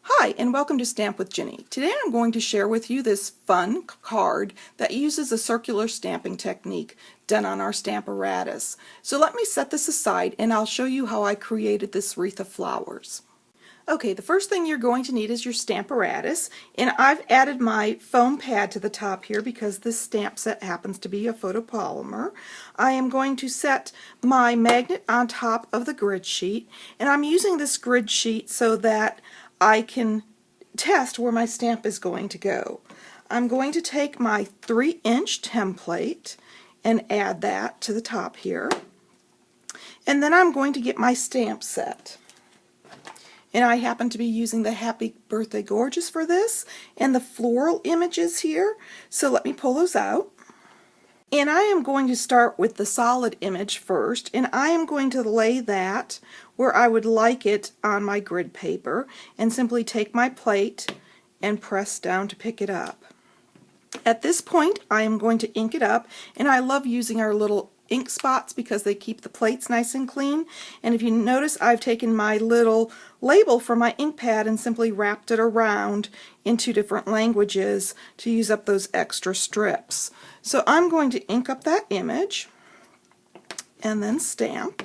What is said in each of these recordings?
Hi, and welcome to Stamp with Jini. Today I'm going to share with you this fun card that uses a circular stamping technique done on our Stamparatus. So let me set this aside and I'll show you how I created this wreath of flowers. Okay, the first thing you're going to need is your Stamparatus, and I've added my foam pad to the top here because this stamp set happens to be a photopolymer. I am going to set my magnet on top of the grid sheet, and I'm using this grid sheet so that I can test where my stamp is going to go. I'm going to take my 3-inch template and add that to the top here, and then I'm going to get my stamp set. And I happen to be using the Happy Birthday Gorgeous for this and the floral images here. So let me pull those out. And I am going to start with the solid image first, and I am going to lay that where I would like it on my grid paper and simply take my plate and press down to pick it up. At this point I am going to ink it up, and I love using our little ink spots because they keep the plates nice and clean. And if you notice, I've taken my little label from my ink pad and simply wrapped it around in 2 different languages to use up those extra strips. So I'm going to ink up that image and then stamp.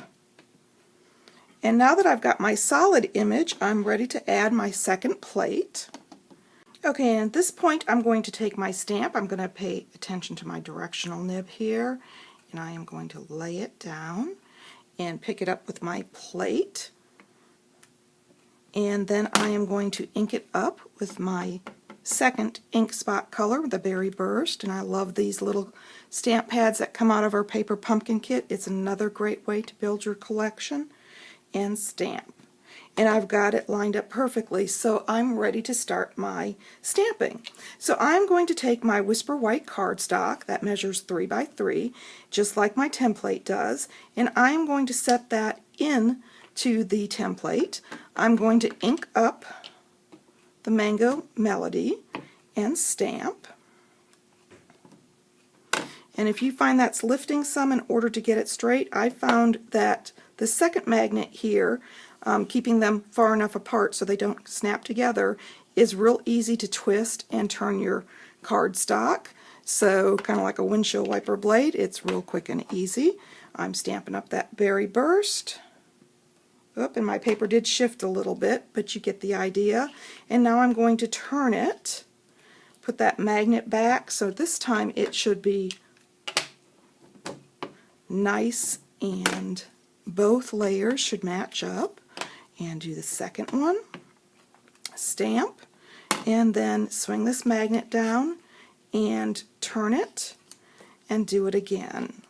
And now that I've got my solid image, I'm ready to add my second plate. Okay, and at this point I'm going to take my stamp. I'm going to pay attention to my directional nib here, and I am going to lay it down and pick it up with my plate, and then I am going to ink it up with my second ink spot color, the Berry Burst. And I love these little stamp pads that come out of our paper pumpkin kit. It's another great way to build your collection. And stamp. And I've got it lined up perfectly, so I'm ready to start my stamping. So I'm going to take my Whisper White cardstock that measures 3 by 3, just like my template does, and I'm going to set that in to the template. I'm going to ink up the Mango Melody and stamp. And if you find that's lifting some in order to get it straight, I found that the second magnet here, keeping them far enough apart so they don't snap together, is real easy to twist and turn your cardstock. So kind of like a windshield wiper blade, it's real quick and easy. I'm stamping up that Berry Burst. Oop, and my paper did shift a little bit, but you get the idea. And now I'm going to turn it, put that magnet back, so this time it should be nice and both layers should match up. And do the second one, stamp, and then swing this magnet down and turn it and do it again.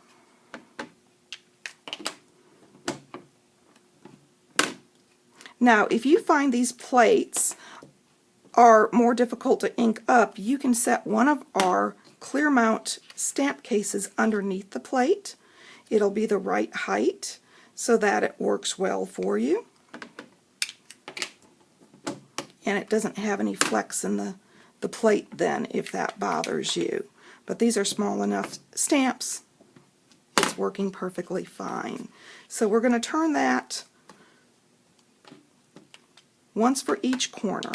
Now if you find these plates are more difficult to ink up, you can set one of our clear mount stamp cases underneath the plate. It'll be the right height so that it works well for you, and it doesn't have any flex in the plate then if that bothers you. But these are small enough stamps, it's working perfectly fine. So we're going to turn that once for each corner.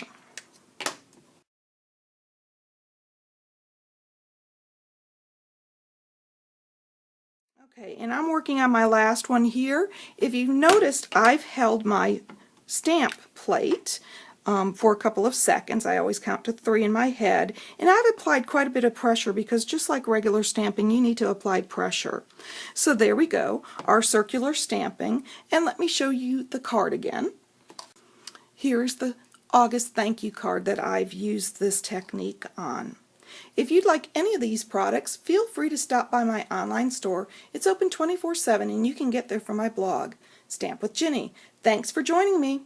Okay, and I'm working on my last one here. If you've noticed, I've held my stamp plate for a couple of seconds. I always count to 3 in my head, and I've applied quite a bit of pressure because just like regular stamping, you need to apply pressure. So there we go, our circular stamping, and let me show you the card again. Here's the August thank you card that I've used this technique on. If you'd like any of these products, feel free to stop by my online store. It's open 24/7 and you can get there from my blog, Stamp with Jini. Thanks for joining me.